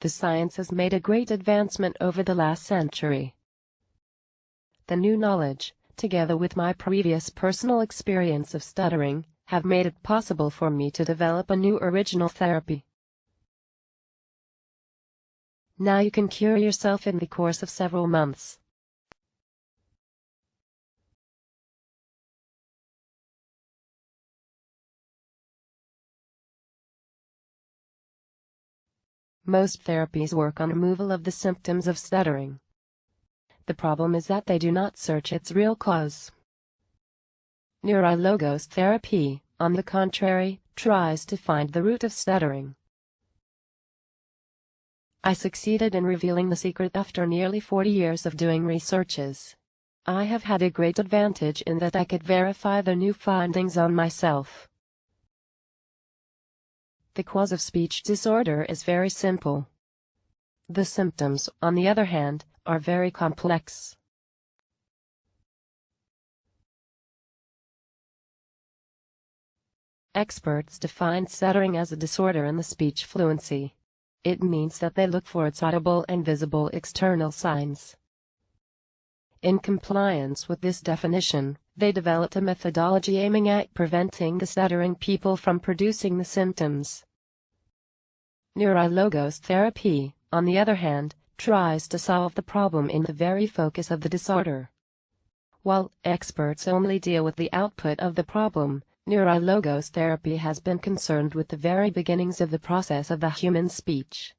The science has made a great advancement over the last century. The new knowledge, together with my previous personal experience of stuttering, have made it possible for me to develop a new original therapy. Now you can cure yourself in the course of several months. Most therapies work on removal of the symptoms of stuttering. The problem is that they do not search its real cause. Neurologos therapy, on the contrary, tries to find the root of stuttering. I succeeded in revealing the secret after nearly 40 years of doing researches. I have had a great advantage in that I could verify the new findings on myself. The cause of speech disorder is very simple. The symptoms, on the other hand, are very complex. Experts define stuttering as a disorder in the speech fluency. It means that they look for its audible and visible external signs. In compliance with this definition, they developed a methodology aiming at preventing the stuttering people from producing the symptoms. Neurologos therapy, on the other hand, tries to solve the problem in the very focus of the disorder. While experts only deal with the output of the problem, Neurologos therapy has been concerned with the very beginnings of the process of the human speech.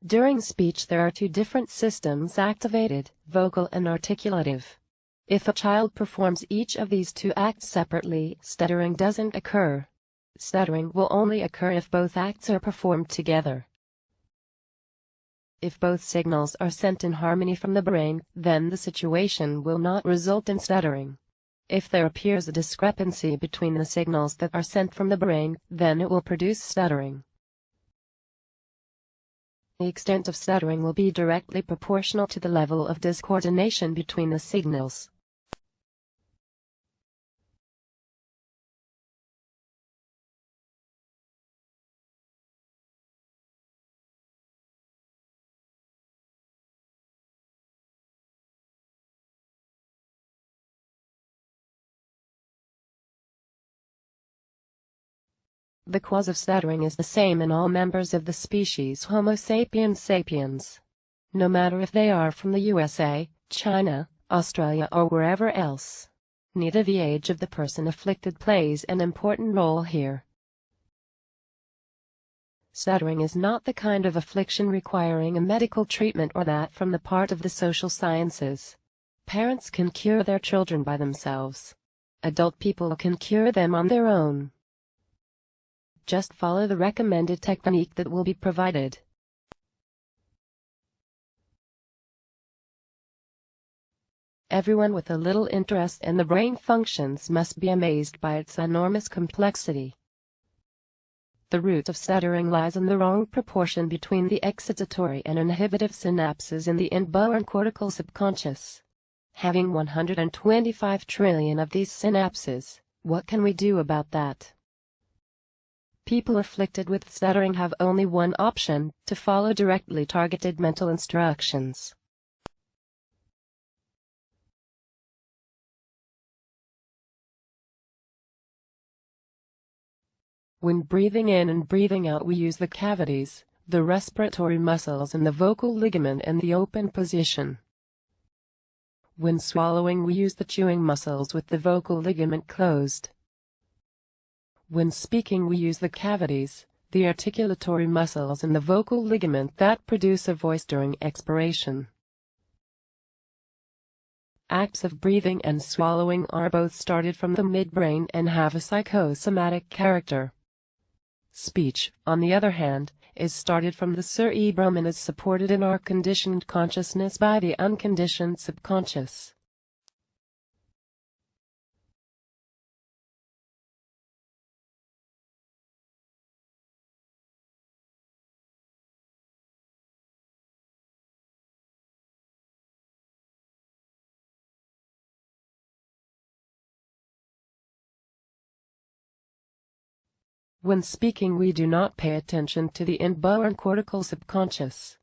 During speech there are two different systems activated, vocal and articulative. If a child performs each of these two acts separately, stuttering doesn't occur. Stuttering will only occur if both acts are performed together. If both signals are sent in harmony from the brain, then the situation will not result in stuttering. If there appears a discrepancy between the signals that are sent from the brain, then it will produce stuttering. The extent of stuttering will be directly proportional to the level of discoordination between the signals. The cause of stuttering is the same in all members of the species Homo sapiens sapiens. No matter if they are from the USA, China, Australia or wherever else. Neither the age of the person afflicted plays an important role here. Stuttering is not the kind of affliction requiring a medical treatment or that from the part of the social sciences. Parents can cure their children by themselves. Adult people can cure them on their own. Just follow the recommended technique that will be provided. Everyone with a little interest in the brain functions must be amazed by its enormous complexity. The root of stuttering lies in the wrong proportion between the excitatory and inhibitive synapses in the info and cortical subconscious. Having 125 trillion of these synapses, what can we do about that? People afflicted with stuttering have only one option: to follow directly targeted mental instructions. When breathing in and breathing out we use the cavities, the respiratory muscles and the vocal ligament in the open position. When swallowing we use the chewing muscles with the vocal ligament closed. When speaking we use the cavities, the articulatory muscles and the vocal ligament that produce a voice during expiration. Acts of breathing and swallowing are both started from the midbrain and have a psychosomatic character. Speech, on the other hand, is started from the cerebrum and is supported in our conditioned consciousness by the unconditioned subconscious. When speaking, we do not pay attention to the inborn cortical subconscious.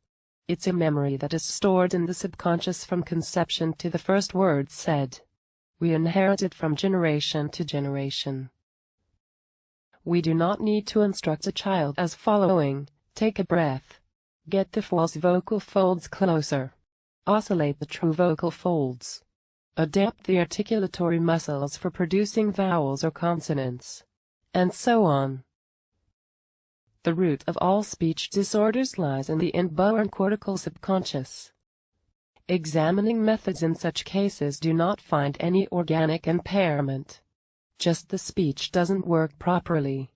It's a memory that is stored in the subconscious from conception to the first words said. We inherit it from generation to generation. We do not need to instruct a child as following: take a breath. Get the false vocal folds closer. Oscillate the true vocal folds. Adapt the articulatory muscles for producing vowels or consonants. And so on. The root of all speech disorders lies in the inborn cortical subconscious. Examining methods in such cases do not find any organic impairment. Just the speech doesn't work properly.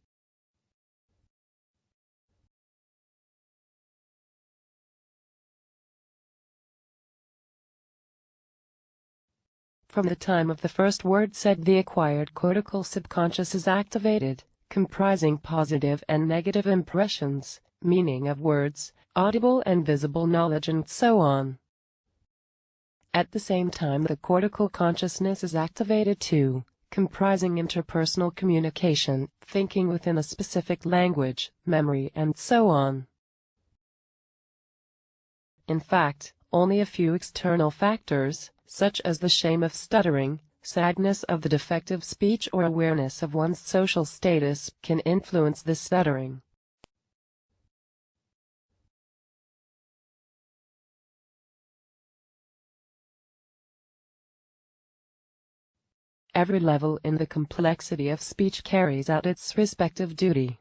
From the time of the first word said, the acquired cortical subconscious is activated, comprising positive and negative impressions, meaning of words, audible and visible knowledge, and so on. At the same time, the cortical consciousness is activated too, comprising interpersonal communication, thinking within a specific language, memory, and so on. In fact, only a few external factors, such as the shame of stuttering, sadness of the defective speech, or awareness of one's social status, can influence this stuttering. Every level in the complexity of speech carries out its respective duty.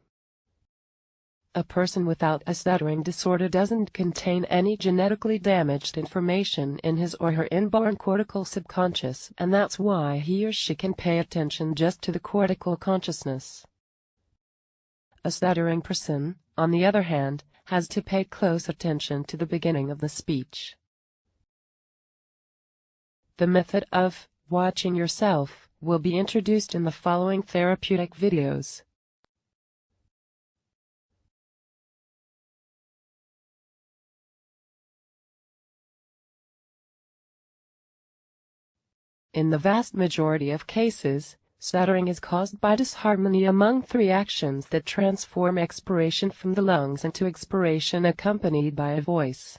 A person without a stuttering disorder doesn't contain any genetically damaged information in his or her inborn cortical subconscious, and that's why he or she can pay attention just to the cortical consciousness. A stuttering person, on the other hand, has to pay close attention to the beginning of the speech. The method of watching yourself will be introduced in the following therapeutic videos. In the vast majority of cases, stuttering is caused by disharmony among three actions that transform expiration from the lungs into expiration accompanied by a voice.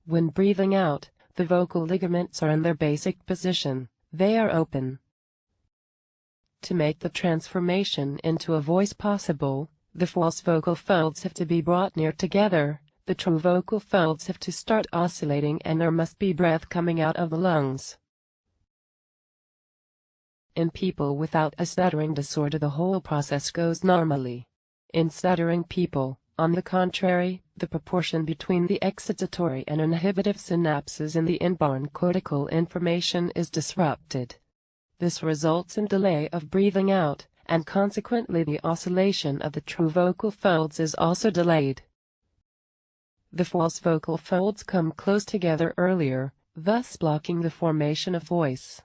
When breathing out, the vocal ligaments are in their basic position, they are open. To make the transformation into a voice possible, the false vocal folds have to be brought near together, the true vocal folds have to start oscillating, and there must be breath coming out of the lungs. In people without a stuttering disorder, the whole process goes normally. In stuttering people, on the contrary, the proportion between the excitatory and inhibitive synapses in the inborn cortical information is disrupted. This results in delay of breathing out, and consequently the oscillation of the true vocal folds is also delayed. The false vocal folds come close together earlier, thus blocking the formation of voice.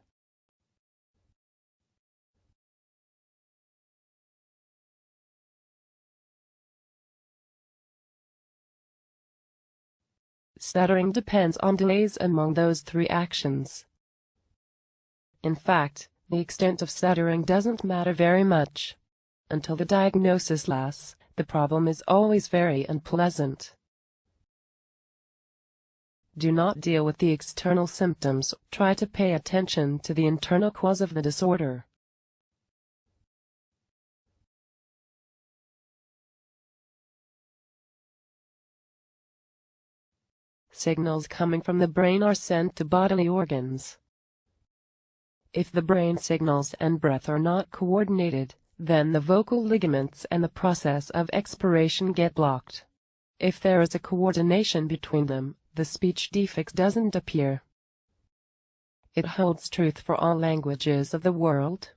Stuttering depends on delays among those three actions. In fact, the extent of stuttering doesn't matter very much. Until the diagnosis lasts, the problem is always very unpleasant. Do not deal with the external symptoms, try to pay attention to the internal cause of the disorder. Signals coming from the brain are sent to bodily organs. If the brain signals and breath are not coordinated, then the vocal ligaments and the process of expiration get blocked. If there is a coordination between them, the speech defect doesn't appear. It holds truth for all languages of the world.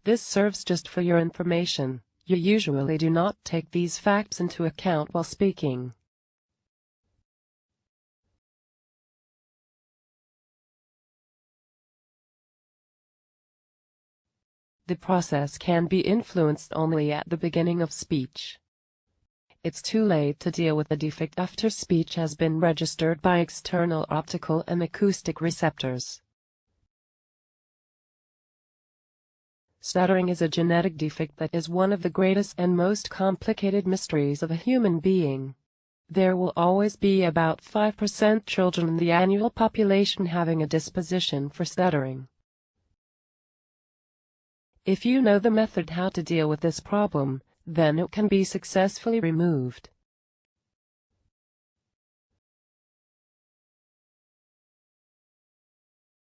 This serves just for your information. You usually do not take these facts into account while speaking. The process can be influenced only at the beginning of speech. It's too late to deal with the defect after speech has been registered by external optical and acoustic receptors. Stuttering is a genetic defect that is one of the greatest and most complicated mysteries of a human being. There will always be about 5% children in the annual population having a disposition for stuttering. If you know the method how to deal with this problem, then it can be successfully removed.